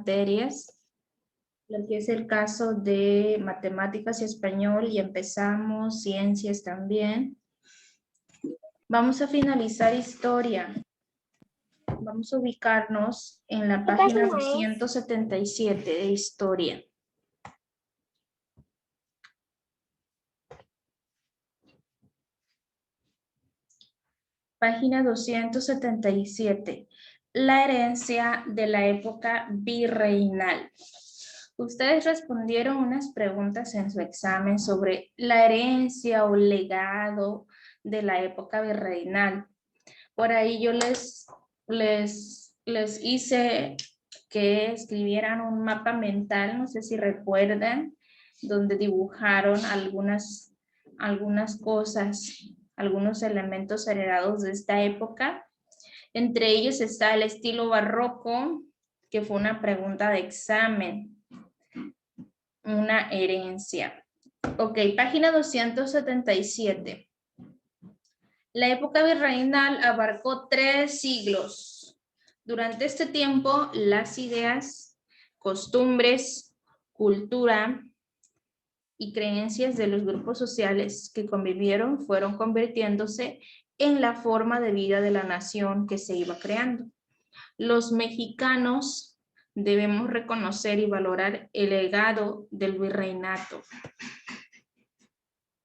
materias, lo que es el caso de matemáticas y español, y empezamos ciencias también. Vamos a finalizar historia. Vamos a ubicarnos en la página 277 de historia. Página 277. La herencia de la época virreinal. Ustedes respondieron unas preguntas en su examen sobre la herencia o legado de la época virreinal. Por ahí yo les hice que escribieran un mapa mental, no sé si recuerdan, donde dibujaron algunas cosas, algunos elementos heredados de esta época. Entre ellos está el estilo barroco, que fue una pregunta de examen, una herencia. Ok, página 277. La época virreinal abarcó 3 siglos. Durante este tiempo, las ideas, costumbres, cultura y creencias de los grupos sociales que convivieron fueron convirtiéndose en la forma de vida de la nación que se iba creando. Los mexicanos debemos reconocer y valorar el legado del virreinato.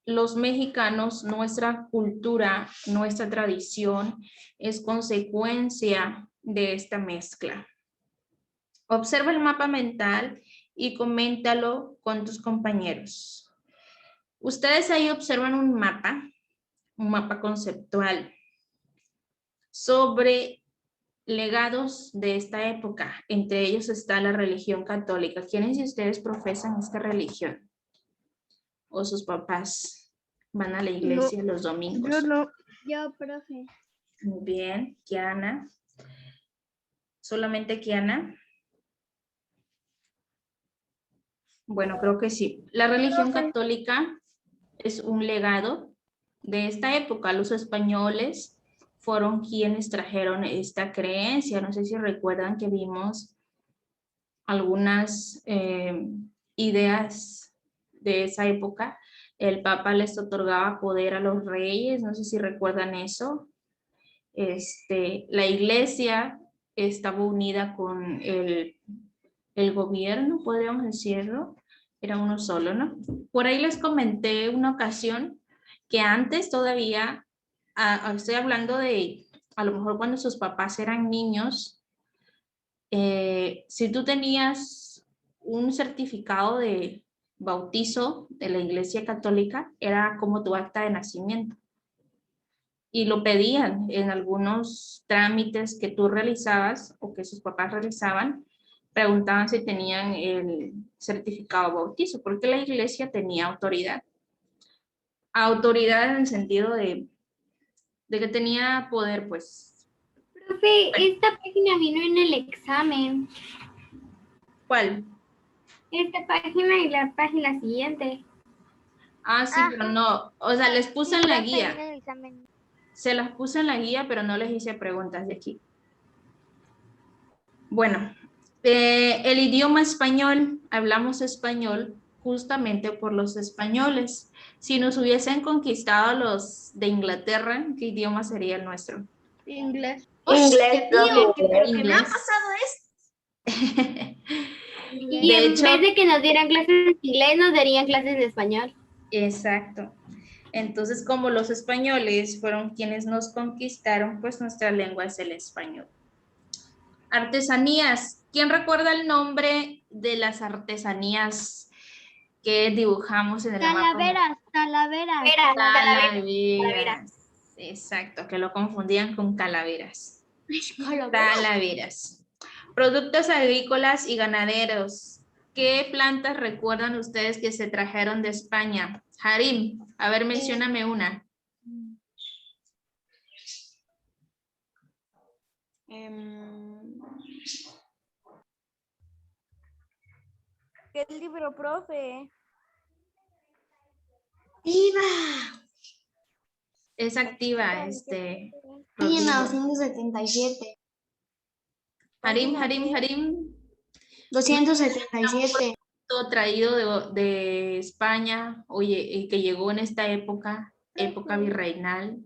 Los mexicanos, nuestra cultura, nuestra tradición es consecuencia de esta mezcla. Observa el mapa mental y coméntalo con tus compañeros. Ustedes ahí observan un mapa conceptual sobre legados de esta época. Entre ellos está la religión católica. ¿Quiénes de ustedes profesan esta religión? ¿O sus papás van a la iglesia los domingos? Yo no. Yo, profe. Muy bien, Kiana. ¿Solamente Kiana? Bueno, creo que sí. La religión católica es un legado de esta época. Los españoles fueron quienes trajeron esta creencia. No sé si recuerdan que vimos algunas ideas de esa época. El Papa les otorgaba poder a los reyes, no sé si recuerdan eso. La iglesia estaba unida con el gobierno, podríamos decirlo, era uno solo, ¿no? Por ahí les comenté una ocasión que antes todavía, estoy hablando de a lo mejor cuando sus papás eran niños, si tú tenías un certificado de bautizo de la Iglesia Católica, era como tu acta de nacimiento. Y lo pedían en algunos trámites que tú realizabas o que sus papás realizaban, preguntaban si tenían el certificado de bautizo, porque la iglesia tenía autoridad. Autoridad en el sentido de que tenía poder, pues. Profe, esta página vino en el examen. ¿Cuál? Esta página y la página siguiente. Ah, sí, pero no, o sea, les puse en la guía. En el examen. Se las puse en la guía, pero no les hice preguntas de aquí. Bueno, el idioma español, hablamos español justamente por los españoles. Si nos hubiesen conquistado los de Inglaterra, ¿qué idioma sería el nuestro? Inglés. Inglés, Pero Inglés. ¿qué me ha pasado esto? Y De en hecho, vez de que nos dieran clases de inglés, nos darían clases de español. exacto. Entonces, como los españoles fueron quienes nos conquistaron, pues nuestra lengua es el español. Artesanías. ¿Quién recuerda el nombre de las artesanías que dibujamos en el mapa? Calaveras. Calaveras. Exacto, que lo confundían con calaveras. Calaveras. Productos agrícolas y ganaderos. ¿Qué plantas recuerdan ustedes que se trajeron de España? Harim, a ver, mencióname una. ¿Qué libro, profe? Es activa, En 1977. Harim. 277. Todo traído de España, oye, que llegó en esta época virreinal.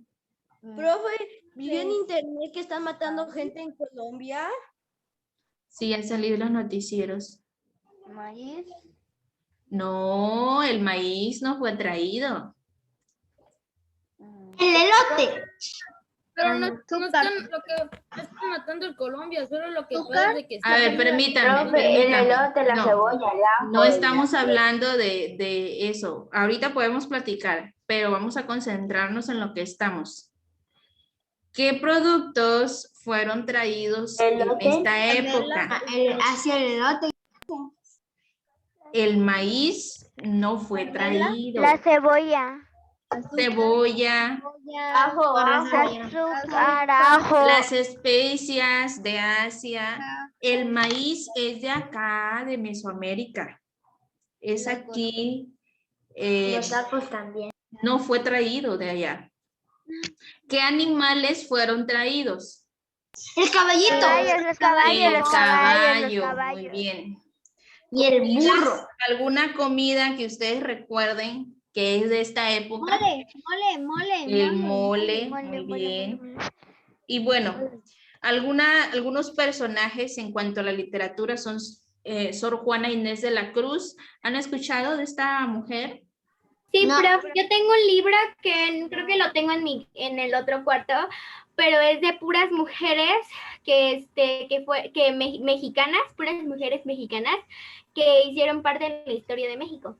Profe, vi en internet que están matando gente en Colombia. Sí, han salido los noticieros. Maíz. No, el maíz no fue traído. El elote. Pero no están lo que están matando en Colombia, solo lo que pasa es de que A ver, permítame. El elote, la No, cebolla, el ajo. no estamos hablando de eso. Ahorita podemos platicar, pero vamos a concentrarnos en lo que estamos. ¿Qué productos fueron traídos en esta época? Hacia el elote. El maíz no fue traído. La cebolla. Cebolla, Ajo. Azúcar, ajo. las especias de Asia. El maíz es de acá, de Mesoamérica. Es aquí. Los tacos también. No fue traído de allá. ¿Qué animales fueron traídos? El caballito. Los caballos, El los caballo, caballos. muy bien. Y el burro. ¿Alguna comida que ustedes recuerden que es de esta época? Mole. El mole, muy bien. Y bueno, algunos personajes en cuanto a la literatura son Sor Juana Inés de la Cruz. ¿Han escuchado de esta mujer? Sí, No. profe, yo tengo un libro que creo que lo tengo en el otro cuarto, pero es de puras mujeres mexicanas, puras mujeres mexicanas que hicieron parte de la historia de México.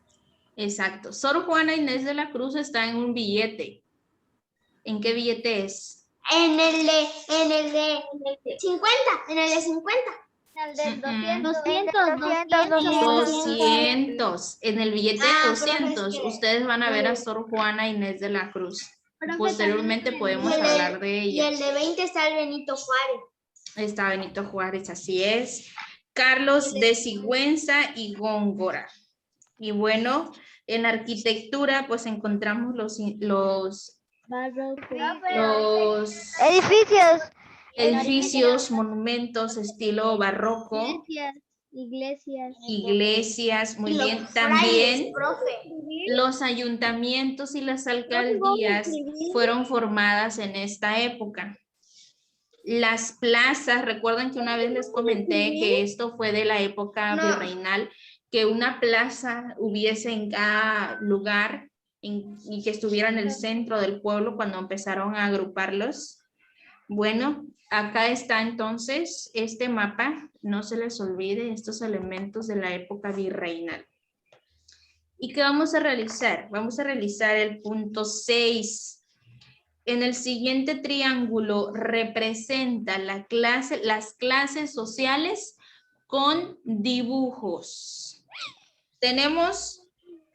Exacto. Sor Juana Inés de la Cruz está en un billete. ¿En qué billete es? En el de 50. En el de 50. El de 200. En el billete de 200, profe, ustedes van a ver a Sor Juana Inés de la Cruz. Posteriormente podemos Y el hablar de Y ella. el de 20 está el Benito Juárez. Está Benito Juárez, así es. Carlos de Sigüenza y Góngora. Y bueno, en arquitectura pues encontramos los edificios, monumentos estilo barroco, iglesias, muy bien. También los ayuntamientos y las alcaldías fueron formadas en esta época. Las plazas, recuerdan que una vez les comenté que esto fue de la época virreinal, que una plaza hubiese en cada lugar y que estuviera en el centro del pueblo cuando empezaron a agruparlos. Bueno, acá está entonces este mapa, no se les olvide estos elementos de la época virreinal. ¿Y qué vamos a realizar? Vamos a realizar el punto 6. En el siguiente triángulo representa las clases sociales con dibujos. Tenemos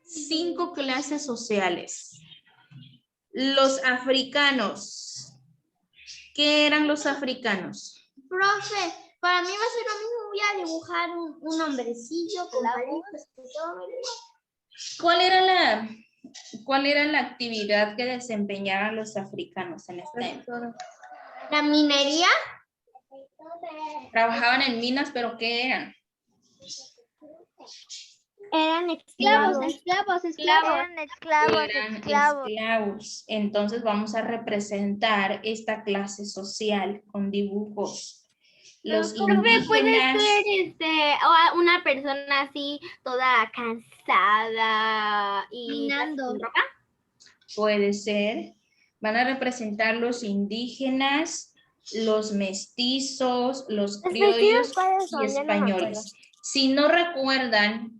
5 clases sociales. Los africanos. ¿Qué eran los africanos? Profe, para mí va a ser lo mismo. Voy a dibujar un hombrecillo con palitos y todo. ¿Cuál era la actividad que desempeñaban los africanos en esta época? La minería. Trabajaban en minas, pero ¿qué eran? Eran esclavos. Eran esclavos. Entonces vamos a representar esta clase social con dibujos. Los Profe, puede indígenas. ser una persona así toda cansada y Minando. sin ropa. Puede ser. Van a representar los indígenas, los mestizos, los criollos y españoles. Si no recuerdan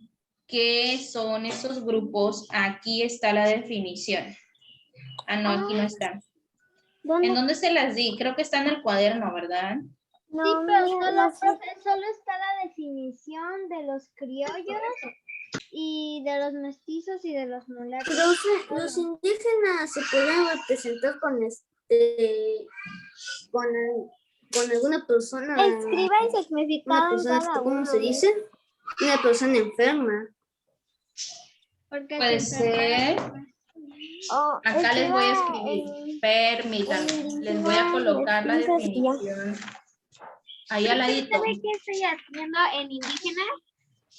qué son esos grupos, aquí está la definición. Ah, no, aquí no está. ¿En dónde se las di? Creo que está en el cuaderno, ¿verdad? No, sí, pero solo está la definición de los criollos y de los mestizos y de los mulatos. Los indígenas se pueden representar con alguna persona. Escriba el significado. Una persona, ¿cómo se dice? Una persona enferma. Puede ser. Acá les voy a escribir. Permítanme. Les voy a colocar la definición. Ahí al ladito. ¿Sabe qué estoy haciendo en indígena?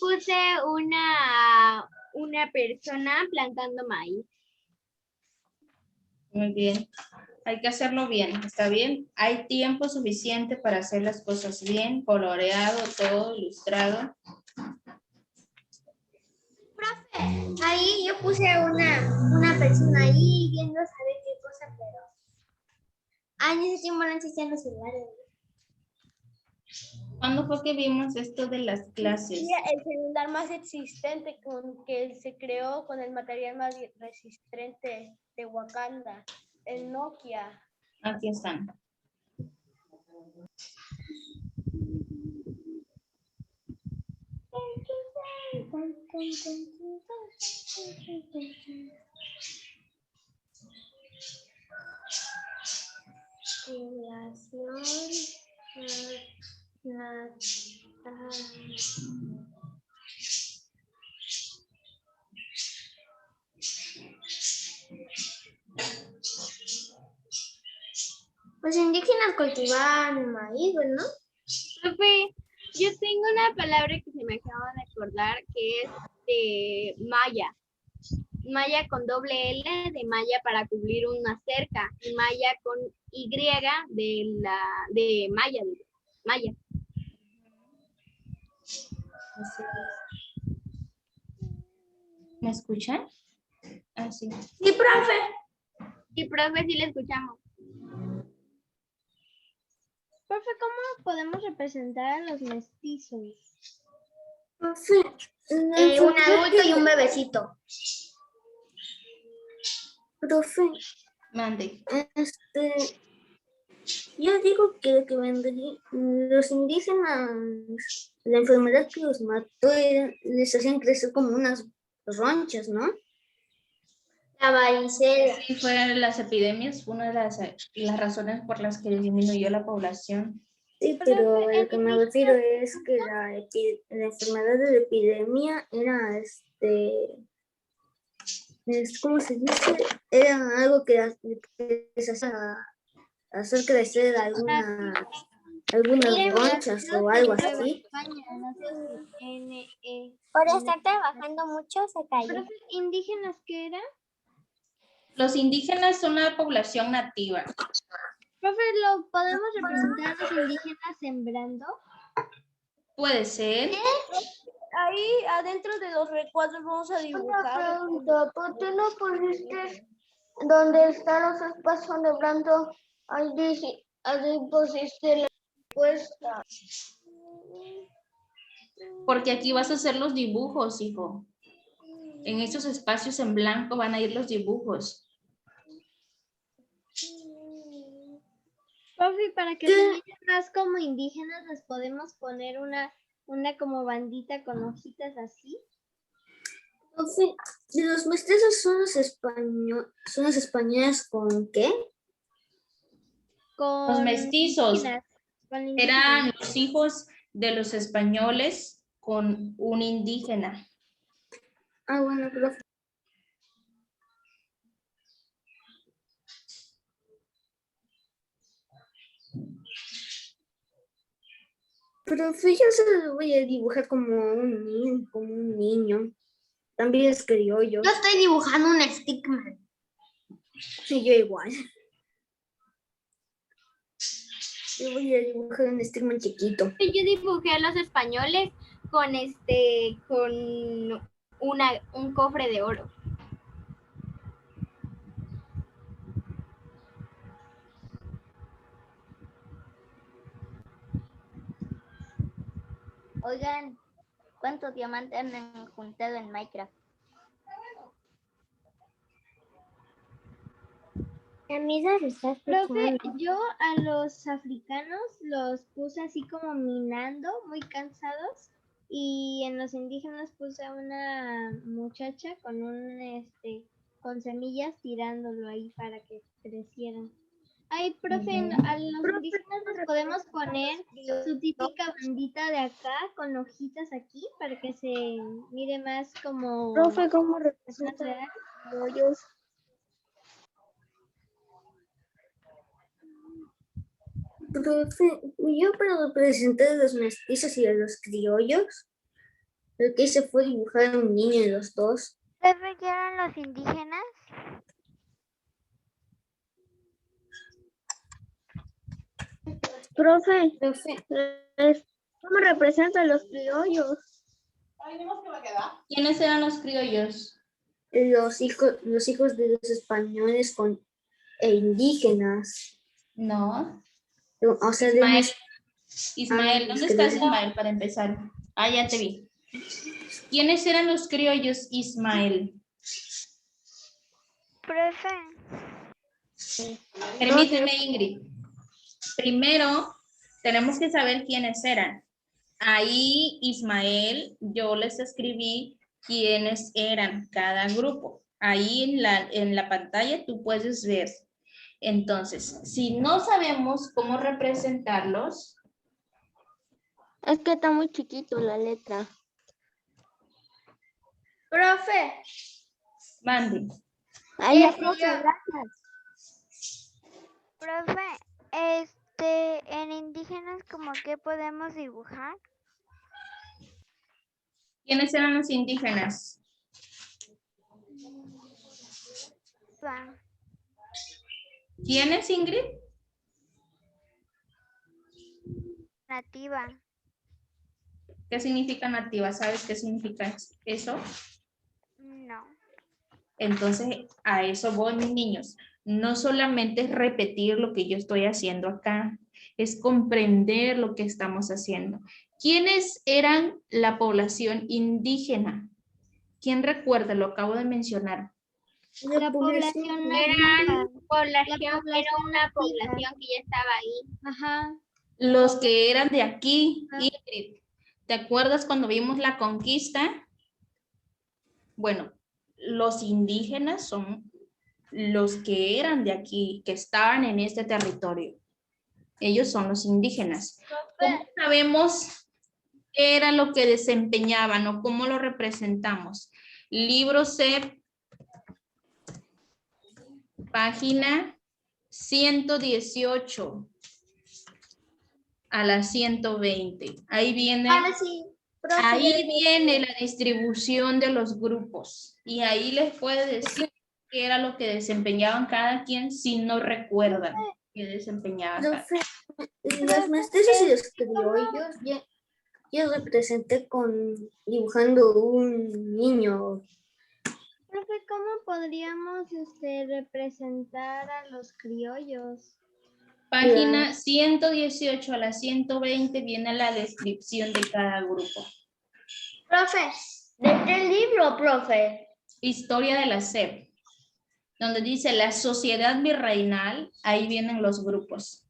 Puse una persona plantando maíz. Muy bien. Hay que hacerlo bien, ¿está bien? Hay tiempo suficiente para hacer las cosas bien, coloreado, todo, ilustrado. Ahí yo puse una persona ahí viendo a saber qué cosa, pero... en ese tiempo no existían los celulares. ¿Cuándo fue que vimos esto de las clases? El celular más existente que se creó con el material más resistente de Wakanda, el Nokia. Aquí están. Los indígenas cultivaban maíz, ¿no? Profe, yo tengo una palabra que se me acaba de acordar que es de malla. Malla con doble L de malla para cubrir una cerca y malla con Y de malla. Malla. ¿Me escuchan? Ah, sí. Sí, profe. Sí, profe, sí le escuchamos. Profe, ¿cómo podemos representar a los mestizos? Profe, un adulto y un bebecito. Profe, Mande. yo digo que lo que vendría, los indígenas, la enfermedad que los mató les hacían crecer como unas ronchas, ¿no? La varicela. Sí, fueron las epidemias, fue una de las razones por las que disminuyó la población. Sí, pero lo que me refiero es que la enfermedad de la epidemia era, ¿cómo se dice? Era algo que les hacía hacer crecer algunas ronchas o algo así. Por estar trabajando mucho se cayó. Profe, ¿indígenas qué era? Los indígenas son la población nativa. Profe, ¿lo podemos representar a los indígenas sembrando? Puede ser. Ahí adentro de los recuadros vamos a dibujar. ¿Por qué no pusiste donde están los espacios de blanco? Ahí pusiste la respuesta. Porque aquí vas a hacer los dibujos, hijo. En esos espacios en blanco van a ir los dibujos. Profe, para que se vean más como indígenas, les podemos poner una como bandita con hojitas así. Profe, ¿los mestizos son los españoles con qué? Con Los mestizos indígenas, con indígenas. eran los hijos de los españoles con un indígena. Ah, bueno, profe. Profe, yo se lo voy a dibujar como un niño. También es criollo. Yo estoy dibujando un stickman. Sí, yo igual. Yo voy a dibujar un stickman chiquito. Yo dibujé a los españoles con un cofre de oro. Oigan, ¿cuántos diamantes han juntado en Minecraft? Profe, yo a los africanos los puse así como minando, muy cansados, y en los indígenas puse a una muchacha con con semillas tirándolo ahí para que crecieran. Ay, profe, a los indígenas les podemos poner su típica bandita de acá con hojitas aquí para que se mire más como... Profe, ¿cómo más representa real. criollos? Profe, yo para representar a los mestizos y a los criollos, lo que hice fue dibujar a un niño de los dos. ¿Profe, qué eran los indígenas? Profe, ¿Cómo representan los criollos? ¿Quiénes eran los criollos? los hijos de los españoles e indígenas. No. O sea, Ismael, ¿dónde estás, Ismael, para empezar? Ah, ya te vi. ¿Quiénes eran los criollos, Ismael? Profe. Permíteme, Ingrid. Primero, tenemos que saber quiénes eran. Ahí, Ismael, yo les escribí quiénes eran cada grupo. Ahí en la pantalla tú puedes ver. Entonces, si no sabemos cómo representarlos. Es que está muy chiquito la letra. Profe, Mande. Ay, profe, gracias. Profe, en indígenas, ¿cómo qué podemos dibujar? ¿Quiénes eran los indígenas? ¿Quiénes, Ingrid? Nativa. ¿Qué significa nativa? ¿Sabes qué significa eso? No. Entonces, a eso voy, mis niños. No solamente es repetir lo que yo estoy haciendo acá, es comprender lo que estamos haciendo. ¿Quiénes eran la población indígena? ¿Quién recuerda? Lo acabo de mencionar. La población Era una población que ya estaba ahí. Ajá. Los que eran de aquí, Ingrid. ¿Te acuerdas cuando vimos la conquista? Bueno, los indígenas son los que eran de aquí, que estaban en este territorio. Ellos son los indígenas. ¿Cómo sabemos qué era lo que desempeñaban o cómo lo representamos? Libro C, página 118 a la 120. Ahí viene, ahí viene la distribución de los grupos y ahí les puede decir qué era lo que desempeñaban cada quien si no recuerdan qué desempeñaban cada quien. Los mestizos y los criollos, yo representé dibujando un niño. Profe, ¿cómo podríamos representar a los criollos? Página 118 a la 120 viene la descripción de cada grupo. profe, ¿de qué libro, profe? Historia de la SEP, donde dice la sociedad virreinal, ahí vienen los grupos.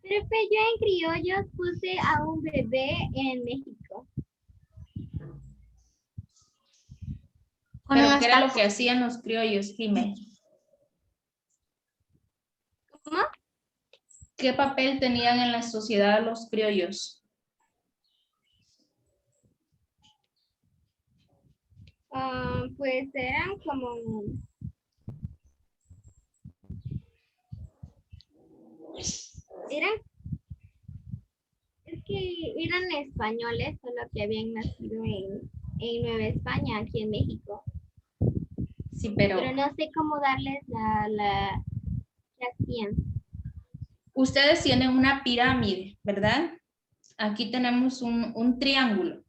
Profe, yo en criollos puse a un bebé en México. Pero ¿qué era lo que hacían los criollos, Jiménez? ¿Cómo? ¿Qué papel tenían en la sociedad los criollos? Pues eran como... Es que eran españoles, solo que habían nacido en Nueva España, aquí en México. Sí, pero no sé cómo darles la qué hacían. ustedes tienen una pirámide, ¿verdad? Aquí tenemos un triángulo,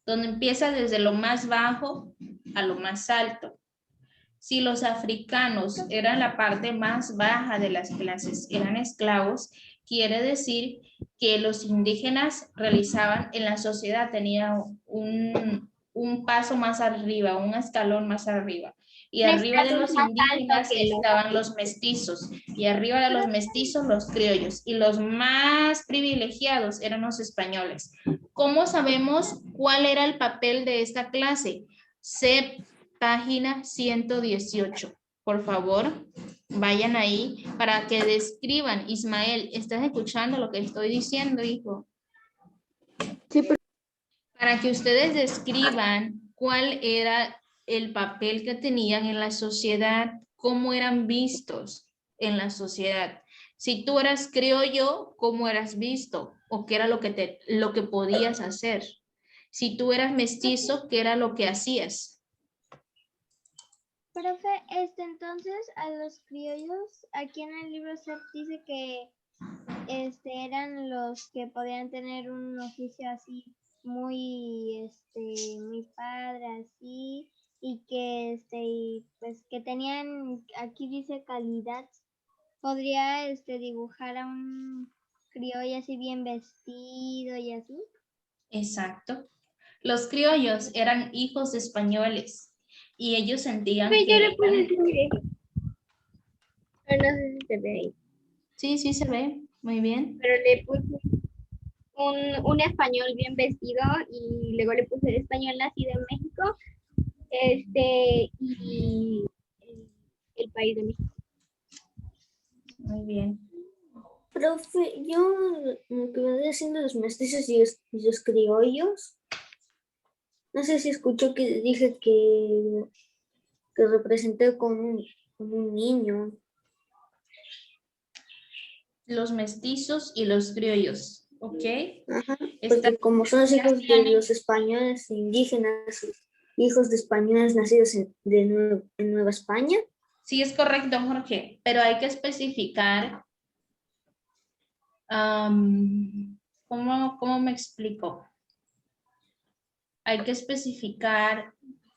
donde empieza desde lo más bajo a lo más alto. Si los africanos eran la parte más baja de las clases, eran esclavos, quiere decir que los indígenas realizaban en la sociedad, tenían un paso más arriba, un escalón más arriba. Y arriba de los indígenas estaban los mestizos, y arriba de los mestizos los criollos, y los más privilegiados eran los españoles. ¿Cómo sabemos cuál era el papel de esta clase? Página 118. Por favor, vayan ahí para que describan. Ismael, ¿estás escuchando lo que estoy diciendo, hijo? Sí, pero... Para que ustedes describan cuál era el papel que tenían en la sociedad, cómo eran vistos. en la sociedad. Si tú eras criollo, ¿cómo eras visto? ¿O qué era lo que podías hacer? Si tú eras mestizo, ¿qué era lo que hacías? Profe, entonces a los criollos, aquí en el libro se dice que eran los que podían tener un oficio así muy padre así, y que y pues que tenían, aquí dice calidad. Podría dibujar a un criollo así bien vestido y así. Exacto. Los criollos eran hijos de españoles y ellos sentían Yo que le puse escribir. Pero no sé si se ve ahí. Sí, sí se ve. Muy bien. Pero le puse un español bien vestido y luego le puse el español nacido en México, y el país de México. Muy bien. Profe, yo lo que vendría haciendo los mestizos y los criollos, no sé si escuchó que dije que representé como un niño. Los mestizos y los criollos, ¿ok? Ajá, Está- porque como son los hijos de los españoles indígenas, hijos de españoles nacidos en Nueva España. Sí, es correcto, Jorge, pero hay que especificar, ¿cómo me explico? Hay que especificar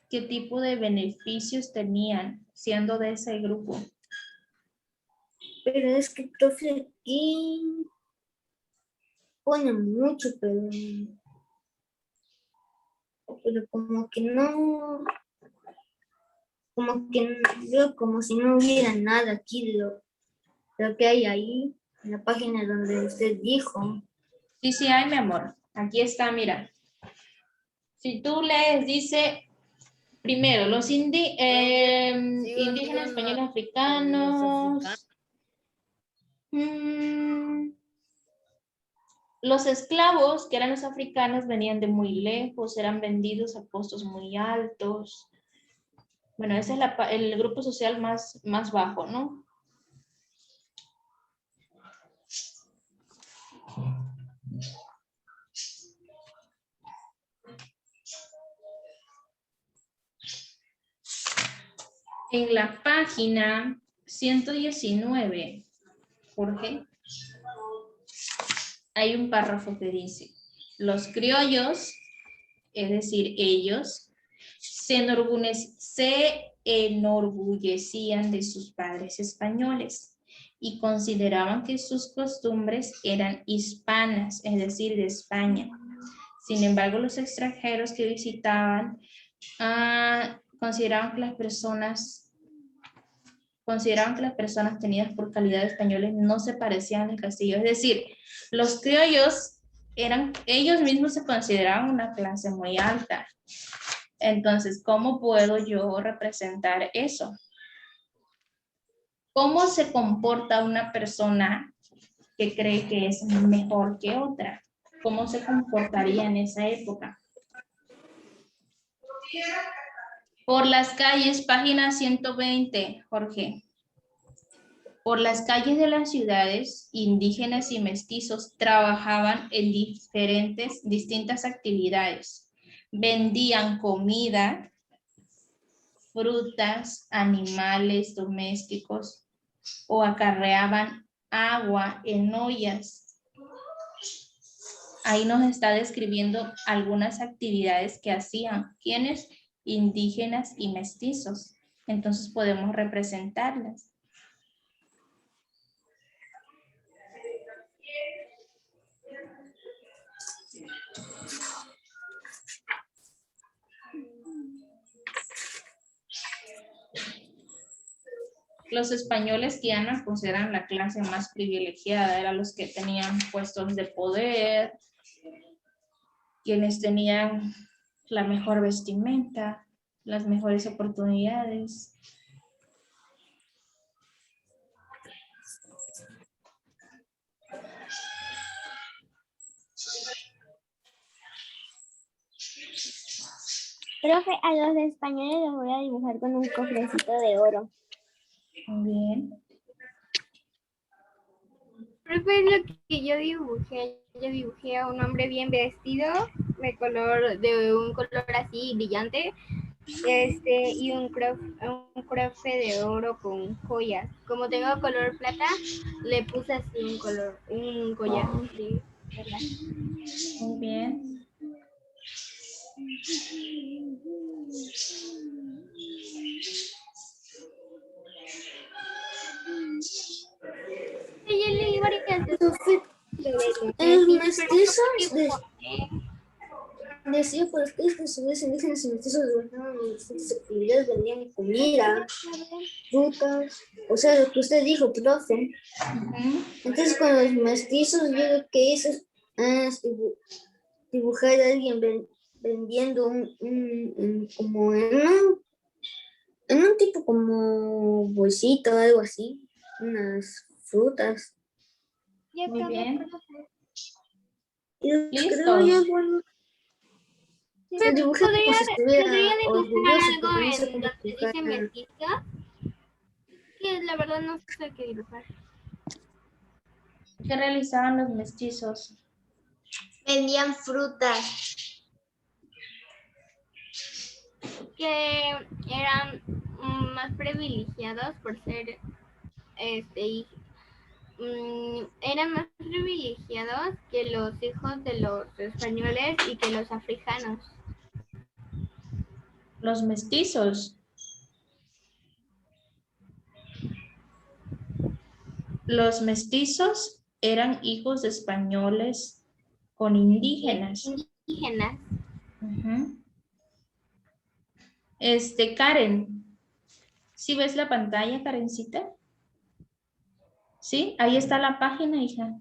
qué tipo de beneficios tenían siendo de ese grupo. Pero es que, profe, aquí pone mucho, pero como que no, veo como si no hubiera nada aquí de lo que hay ahí, en la página donde usted dijo. Sí, sí hay, mi amor. Aquí está, mira. Si tú lees, dice, primero, los indígenas españoles africanos. Los esclavos, que eran los africanos, venían de muy lejos, eran vendidos a costos muy altos. Bueno, ese es el grupo social más bajo, ¿no? En la página 119, Jorge, hay un párrafo que dice, los criollos, es decir, ellos, se enorgullecían de sus padres españoles y consideraban que sus costumbres eran hispanas, es decir, de España. Sin embargo, los extranjeros que visitaban consideraban que las personas tenidas por calidad de españoles no se parecían al castillo. Es decir, los criollos ellos mismos se consideraban una clase muy alta. Entonces, ¿cómo puedo yo representar eso? ¿Cómo se comporta una persona que cree que es mejor que otra? ¿Cómo se comportaría en esa época? Por las calles, página 120, Jorge. Por las calles de las ciudades, indígenas y mestizos trabajaban en distintas actividades. Vendían comida, frutas, animales domésticos o acarreaban agua en ollas. Ahí nos está describiendo algunas actividades que hacían quienes indígenas y mestizos. Entonces podemos representarlas. Los españoles quianas pues eran la clase más privilegiada, eran los que tenían puestos de poder, quienes tenían la mejor vestimenta, las mejores oportunidades. Profe, a los españoles los voy a dibujar con un cofrecito de oro. Muy bien. Profe, es lo que yo dibujé. Yo dibujé a un hombre bien vestido, de un color así brillante, y un crofe de oro con joyas. Como tengo color plata, le puse así un collar de perlas. Muy bien. Sí, yo leí varias veces Profe, sobre los los mestizos, mestizos decía, pues que estos indígenas y mestizos gobernaban en distintas actividades, vendían comida, frutas, o sea, lo que usted dijo, profe. Entonces, con los mestizos, yo lo que hice es dibujar a alguien vendiendo como en un tipo como bolsito o algo así, unas frutas. Ya Muy acabé, bien. profe. Y los creo Listos. yo, bueno, Sí, el dibujé como si ¿Podría estuviera dibujar orgulloso, algo porque no sé en cómo donde dibujar. dice mestiza? Que la verdad no sé qué dibujar. ¿Qué realizaban los mestizos? Vendían frutas. Que eran más privilegiados por ser eran más privilegiados que los hijos de los españoles y que los africanos. Los mestizos. Los mestizos eran hijos de españoles con indígenas. Indígenas. Ujú. Karen, ¿sí ves la pantalla, Karencita? ¿Sí? Ahí está la página, hija.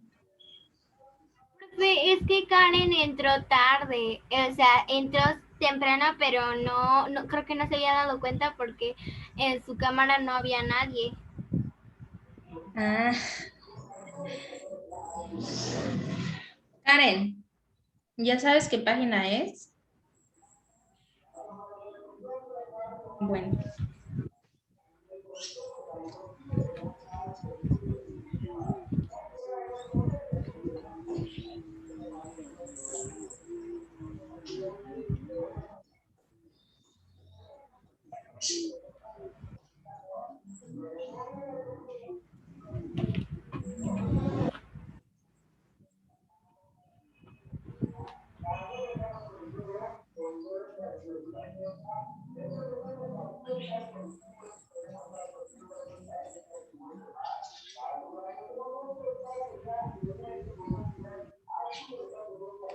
Es que Karen entró tarde, o sea, entró temprano, pero no creo que no se había dado cuenta porque en su cámara no había nadie. Ah. Karen, ¿ya sabes qué página es? Bueno.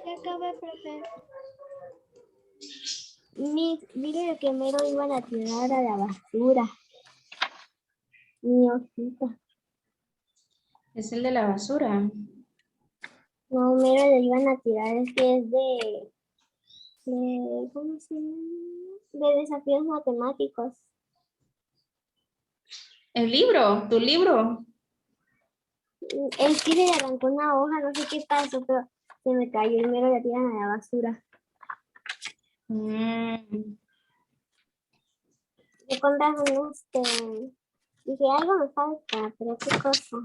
Ya acabé, profe. Mire que mero iban a tirar a la basura. Mi hojita. Es el de la basura. No, mero le iban a tirar, es que es ¿cómo se llama? De desafíos matemáticos. El libro, tu libro. El sí le arrancó una hoja, no sé qué pasó, pero se me cayó y mero la tiran a la basura. Me contaron dije algo me falta, pero qué cosa.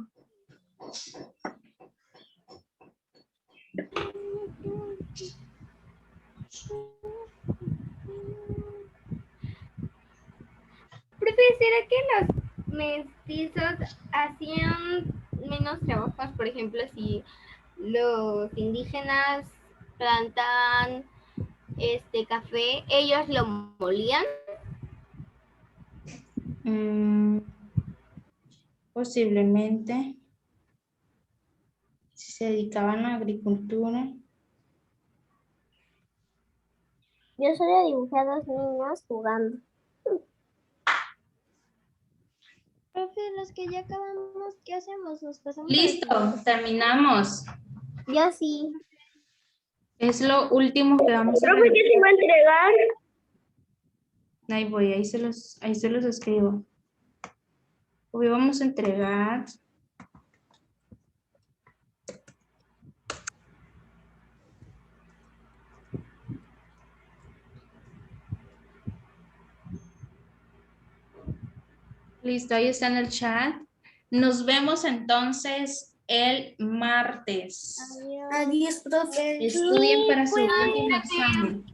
Profe, ¿será que los mestizos hacían menos trabajos? Por ejemplo, si los indígenas plantaban café, ellos lo molían. Posiblemente. Si se dedicaban a la agricultura. Yo solo dibujé a dos niños jugando. Profe, los que ya acabamos, ¿qué hacemos? ¿Nos pasamos al Listo, siguiente? terminamos. Yo sí. Es lo último que vamos a Profe, ¿qué realizar. se va a entregar? Ahí voy, ahí se los escribo. Hoy vamos a entregar listo, ahí está en el chat. Nos vemos entonces el martes. Adiós, profe. Estudien para su último examen.